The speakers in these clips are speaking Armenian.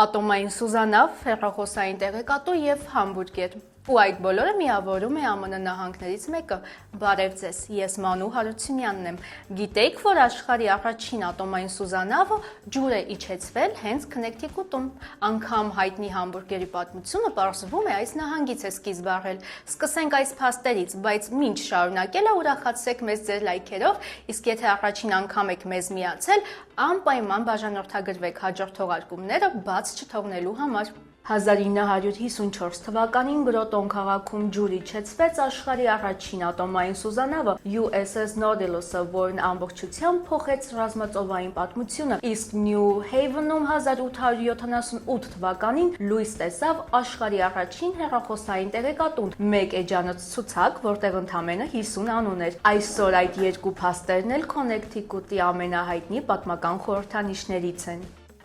Ատոմային սուզանավ, հեռախոսային տեղեկատու եւ համբուրգեր։ Ու այդ բոլորը միավորում է ԱՄՆ նահանգներից մեկը։ Բարև ձեզ, ես Մանու Հարությունյանն եմ։ Գիտեիք, որ աշխարհի առաջին ատոմային սուզանավը ջուր է իջեցվել հենց Քնեկթիքուտում։ Անգամ հայտնի համբուրգերի պատմությունը պարզվում է այս նահանգից է սկիզբ առել։ Սկսենք այս փաստերից, բայց մինչ շարունակելը ուրախացրեք մեզ ձեր լայքերով, իսկ եթե առաջին անգամ եք մեզ միացել, անպայման բաժանորդագրվեք հաջորդ թողարկումները բաց չթողնելու համար։ 1954 թվականին Գրոտոն քաղաքում ջուր իջեցվեց աշխարհի առաջին ատոմային սուզանավը USS Nautilus-ը, որն ամբողջությամբ փոխեց ռազմածովային պատմությունը, իսկ Նյու Հեյվենում 1878 թվականին լույս տեսավ աշխարհի առաջին հեռախոսային տեղեկատուն՝ մեկ էջանոց ցուցակ, որտեղ ընդամենը 50 անուն էր։ Այսօր այդ երկու փաստերն էլ Քոնեկթիկուտի ամենահայտնի պատմական խորհրդանիշներից են։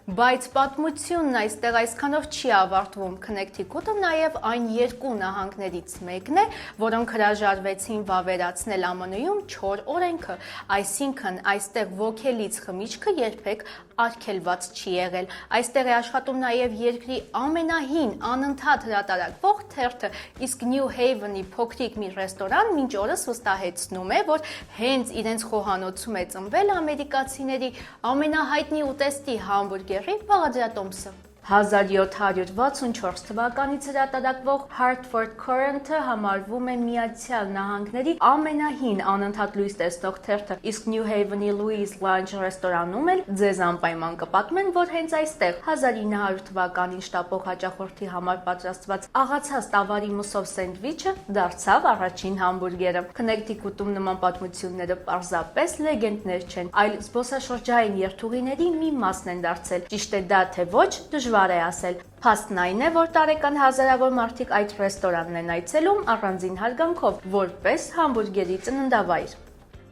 Բայց պատմությունն այստեղ այսքանով չի ավարտվում։ Քնեկթիքուտը նաև այն երկու նահանգներից մեկն է, որոնք հրաժարվեցին վավերացնել ԱՄՆ-ում չոր օրենքը, այսինքն այստեղ ոգելից խմիչքը երբեք արգելված չի եղել։ Այստեղ է աշխատում նաև երկրի ամենահին անընդհատ հրատարակվող թերթը, իսկ Նյու Հեյվենի փոքրիկ մի ռեստորան մինչ օրս վստահեցնում է, որ հենց իրենց խոհանոցում է ծնվել ամերիկացիների ամենահայտնի ուտեստի համբուրգերի բաղադրատոմսը։ 1764 թվականից հրատարակվող Hartford Courant-ը համարվում է Միացյալ Նահանգների ամենահին անընդհատ լույս տեսնող թերթը, իսկ Նյու Հեյվենի Louis Lunch ռեստորանում էլ ձեզ անպայման կպատմեն, որ հենց այստեղ 1900 թվականին շտապող հաճախորդի համար պատրաստված աղացած տավարի մսով սենդվիչը դարձավ առաջին համբուրգերը։ Քնեկթիկուտում նման պատմությունները պարզապես լեգենդներ չեն, այլ զբոսաշրջային երթուղիների մի մասն են դարձել։ Ճիշտ է դա թե ոչ, դժվար է ասել։ Փաստն այն է, որ տարեկան հազարավոր մարդիկ այդ ռեստորանն են այցելում առանձին հարգանքով, որպես համբուրգերի ծննդավայր։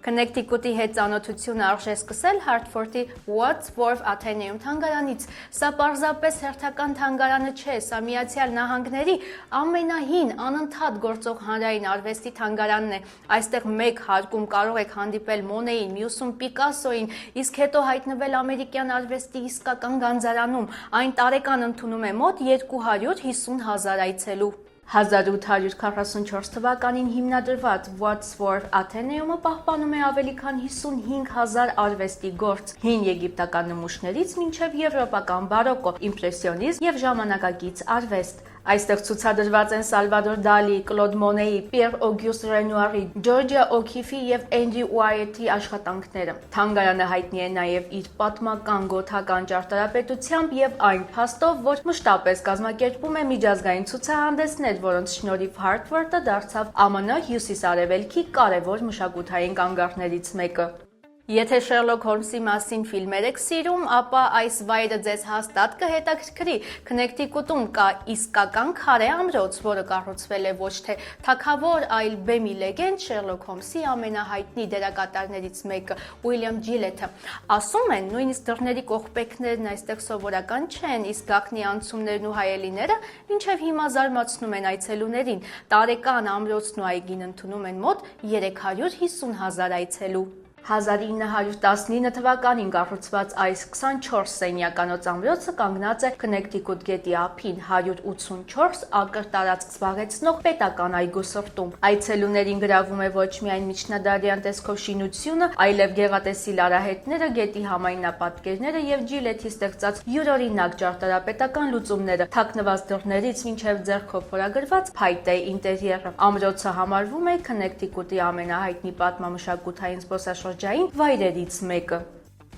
Քնեկթիկուտի հետ ծանոթությունը արժե սկսել Հարթֆորդի Wadsworth Atheneum թանգարանից։ Սա պարզապես հերթական թանգարանը չէ, սա Միացյալ Նահանգների ամենահին անընդհատ գործող հանրային արվեստի թանգարանն է։ Այստեղ մեկ հարկում կարող եք հանդիպել Մոնեին, մյուսում Պիկասոյին, իսկ հետո հայտնվել ամերիկյան արվեստի իսկական գանձարանում։ Այն տարեկան ընդունում է մոտ 250,000 այցելու։ 1844 թվականին հիմնադրված Wadsworth Atheneum-ը պահպանում է ավելի քան 55,000 արվեստի գործ՝ հին եգիպտական նմուշներից մինչև եվրոպական բարոկո, իմպրեսիոնիզմ եւ ժամանակակից արվեստ։ Այստեղ ցուցադրված են Սալվադոր Դալի, Կլոդ Մոնեի, Պիեր Օգյուստ Ռենուարի, Ջորջիա Օքիֆի եւ Էնդրի Ուայեթի աշխատանքները։ Թանգարանը հայտնի է նաեւ իր պատմական գոթական ճարտարապետությամբ եւ այն փաստով, որ մշտապես կազմակերպում է միջազգային ցուցահանդեսներ, որոնց շնորհիվ Հարթֆորդը դարձավ ԱՄՆ հյուսիսարևելքի կարևոր մշակութային կանգառներից մեկը։ Եթե Շերլոք Հոլմսի մասին ֆիլմեր եք սիրում, ապա այս վայրը ձեզ հաստատ կհետաքրքրի։ Քնեկթիկուտում կա իսկական քարե ամրոց, որը կառուցվել է ոչ թե թագավոր, այլ բեմի լեգենդ Շերլոք Հոլմսի ամենահայտնի դերակատարներից մեկը՝ Ուիլյամ Ջիլեթը։ Ասում են, նույնիսկ դռների կողպեքներն այստեղ սովորական չեն, իսկ գաղտնի անցումներն ու հայելիները մինչև հիմա զարմացնում են այցելուներին։ Տարեկան ամրոցն ու այգին ընդունում են մոտ 350,000 այցելու։ 1919 թվականին կառուցված այս 24 սենյականոց ամրոցը կանգնած է Քնեկթիկուտ գետի ափին 184 ակր տարածք զբաղեցնող պետական այգու սրտում։ Այցելուներին գրավում է ոչ միայն միջնադարյան տեսքով շինությունը, այլև գեղատեսիլ արահետները, գետի համայնապատկերները եւ Ջիլեթի ստեղծած յուրօրինակ ճարտարապետական լուծումները, թաքնված դռներից մինչև ձեռքով փորագրված փայտե ինտերիերը։ Ամրոցը համարվում է Քնեկթիկուտի ամենահայտնի պատմամշակութային զբոսաշրջային վայրերից մեկը։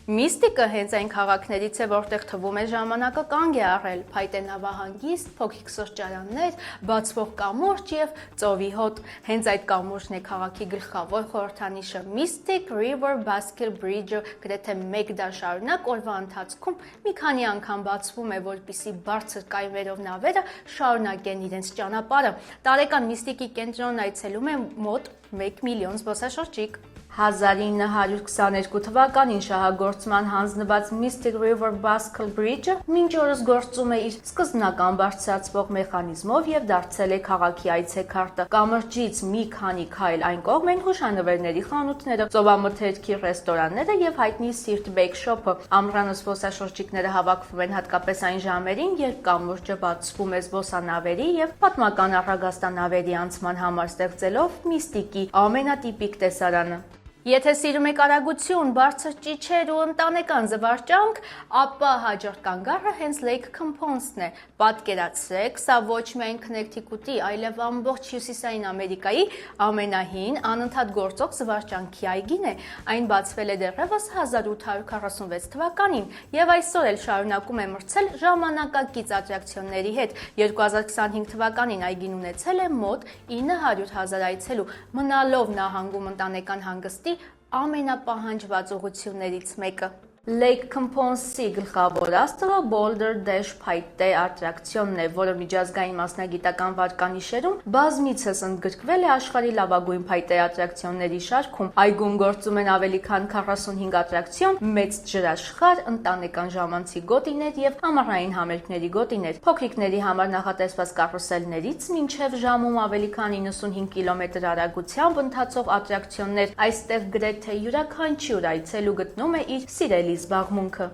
Միստիկը հենց այն քաղաքներից է, որտեղ թվում է ժամանակը կանգ է առել, փայտե նավահանգիստ, փոքրիկ սրճարաններ, բացվող կամուրջ եւ ծովի հոտ։ Հենց այդ կամուրջն է քաղաքի գլխավոր խորհրդանիշը։ Mystic River Basket Bridge-ը գրեթե մեկ դար շարունակ օրվա ընթացքում մի քանի անգամ բացվում է, որպեսզի բարձր կայմերով նավերը շարունակեն իրենց ճանապարհը։ Տարեկան Միստիկի կենտրոնն այցելում է մոտ 1 միլիոն զբոսաշրջիկ։ 1922 թվականին շահագործման հանձնված Mystic River Basque Bridge-ը մինչ օրս գործում է իր սկզբնական բարձրացվող մեխանիզմով եւ դարձել է քաղաքի այցեքարտը։ Կամրջից մի քանի քայլ այն կողմ են հուշանվերների խանութները, ծովամթերքի ռեստորանները եւ հայտնի Sirt Bake Shop-ը։ Ամռանը զբոսաշրջիկները հավաքվում են հատկապես այն ժամերին, երբ կամուրջը բացվում է զբոսանավերի եւ պատմական առագաստանավերի անցման համար, ստեղծելով միստիկի ամենատիպիկ տեսարանը։ Եթե սիրում եք արագություն, բարձր ճիչեր ու ընտանեկան զվարճանք, ապա հաջորդ կանգառը հենց Lake Componst-ն է։ Պատկերացրեք, սա ոչ միայն Քնեկթիքուտի, այլև ամբողջ Հյուսիսային Ամերիկայի ամենահին անընդհատ գործող զվարճանքի այգին է։ Այն բացվել է դեռևս 1846 թվականին եւ այսօր էլ շարունակում է մրցել ժամանակակից ատրակցիոնների հետ։ 2025 թվականին այգին ունեցել է մոտ 900,000 այցելու, մնալով նահանգում ընտանեկան հանգստի ամենապահանջված ուղղություններից մեկը։ Lake Componst-ի գլխավոր աստղը Boulder Dash փայտե ատրակցիոնն է, որը միջազգային մասնագիտական վարկանիշերում բազմիցս ընդգրկվել է աշխարհի լավագույն փայտե ատրակցիոնների շարքում։ Այգում գործում են ավելի քան 45 ատրակցիոն, մեծ ջրաշխարհ, ընտանեկան ժամանցի գոտիներ եւ ամառային համերգների գոտիներ։ Փոքրիկների համար նախատեսված կարուսելներից մինչեւ ժամում ավելի քան 95 կիլոմետր արագությամբ ընթացող ատրակցիոններ։ Այստեղ գրեթե յուրաքանչյուր այցելու գտնում է իր սիրելի զբաղմունքը։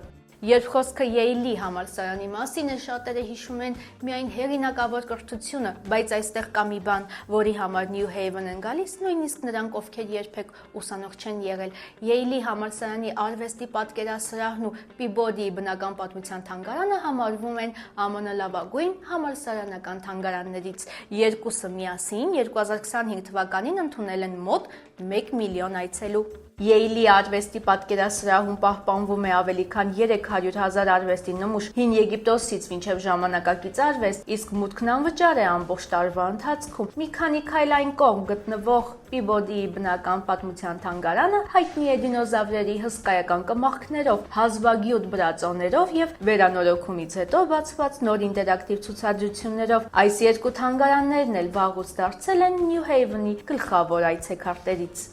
Երբ խոսքը Յեյլի համալսարանի մասին է, շատերը հիշում են միայն հեղինակավոր կրթությունը, բայց այստեղ կա մի բան, որի համար New Haven են գալիս նույնիսկ նրանք, ովքեր երբեք ուսանող չեն եղել։ Յեյլի համալսարանի արվեստի պատկերասրահն ու Peabody բնական պատմության թանգարանը համարվում են ԱՄՆ լավագույն համալսարանական թանգարաններից։ Երկուսը միասին 2025 թվականին ընդունել են մոտ 1 միլիոն այցելու։ Յեյլի արվեստի պատկերասրահում պահպանվում է ավելի քան 300,000 արվեստի նմուշ հին Եգիպտոսից մինչև ժամանակակից արվեստ, իսկ մուտքն անվճար է ամբողջ տարվա ընթացքում։ Մի քանի քայլ այն կողմ գտնվող Peabody-ի բնական պատմության թանգարանը հայտնի է դինոզավրերի հսկայական կմախքներով, հազվագյուտ բրածոներով եւ վերանորոգումից հետո բացված նոր ինտերակտիվ ցուցադրություններով։ Այս երկու թանգարաններն էլ վաղուց դարձել են New Haven-ի գլխավոր այցեքարտերից։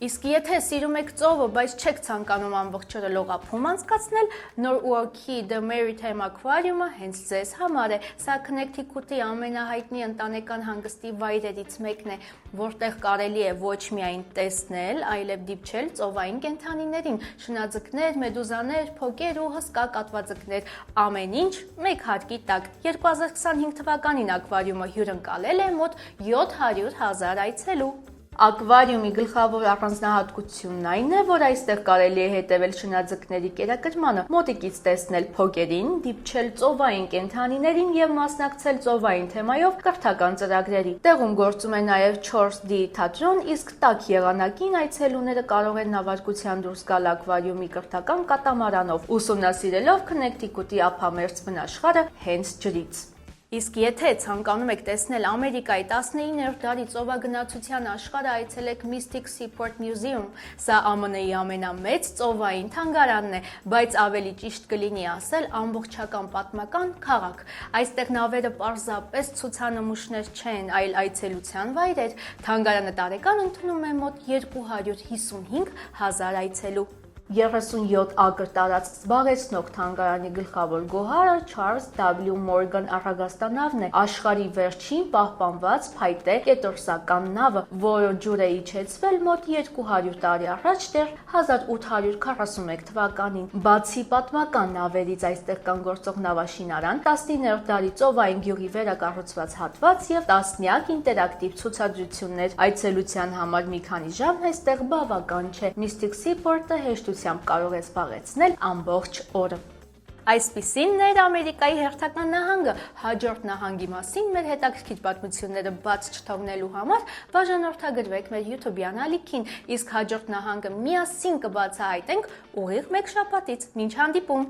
Իսկ եթե սիրում եք ծովը, բայց չեք ցանկանում ամբողջ օրը լողափում անցկացնել, Norwalk-ի The Maritime Aquarium-ը հենց ձեզ համար է։ Սա Քնեկթիքուտի ամենահայտնի ընտանեկան հանգստի վայրերից մեկն է, որտեղ կարելի է ոչ միայն տեսնել, այլև դիպչել ծովային կենդանիներին՝ շնաձկներ, մեդուզաներ, փոկեր ու հսկա կատվաձկներ, ամեն ինչ մեկ հարկի տակ։ 2025 թվականին ակվարիումը հյուրընկալել է մոտ 700,000 այցելու։ Ակվարիումի գլխավոր առանձնահատկությունն այն է, որ այստեղ կարելի է հետևել շնաձկների կերակրմանը, մոտիկից տեսնել փոկերին, դիպչել ծովային կենդանիներին եւ մասնակցել ծովային թեմայով կրթական ծրագրերի։ Տեղում գործում է նաեւ 4D թատրոն, իսկ տաք եղանակին այցելուները կարող են նավարկության դուրս գալ ակվարիումի կրթական կատամարանով, ուսումնասիրելով Քնեկթիքուտի ափամերձ բնաշխարհը հենց ջրից։ Իսկ եթե ցանկանում եք տեսնել Ամերիկայի 19-րդ դարի ծովագնացության աշխարհը, այցելեք Mystic Seaport Museum։ Սա ԱՄՆ-ի ամենամեծ ծովային թանգարանն է, բայց ավելի ճիշտ կլինի ասել ամբողջական պատմական քաղաք։ Այստեղ նավերը պարզապես ցուցանմուշներ չեն, այլ այցելության վայրեր։ Թանգարանը տարեկան ընդունում է մոտ 255,000 այցելու։ 37 ակր տարածք զբաղեցնող թանգարանի գլխավոր գոհարը Charles W. Morgan առագաստանավն է, աշխարհի վերջին պահպանված փայտե կետորսական նավը, որը ջուր է իջեցվել մոտ 200 տարի առաջ, դեռ 1841 թվականին։ Բացի պատմական նավերից այստեղ կան գործող նավաշինարան, 19-րդ դարի ծովային գյուղի վերակառուցված հատված եւ տասնյակ ինտերակտիվ ցուցադրություններ։ Այցելության համար մի քանի ժամ այստեղ բավական չէ։ Mystic Seaport-ը հեշտությամբ կարող է զբաղեցնել ամբողջ օրը։ Այսպիսին էր Ամերիկայի հերթական նահանգը։ Հաջորդ նահանգի մասին մեր հետաքրքիր պատմությունները բաց չթողնելու համար բաժանորդագրվեք մեր YouTube-յան ալիքին, իսկ հաջորդ նահանգը միասին կբացահայտենք ուղիղ մեկ շաբաթից։ Մինչ հանդիպում։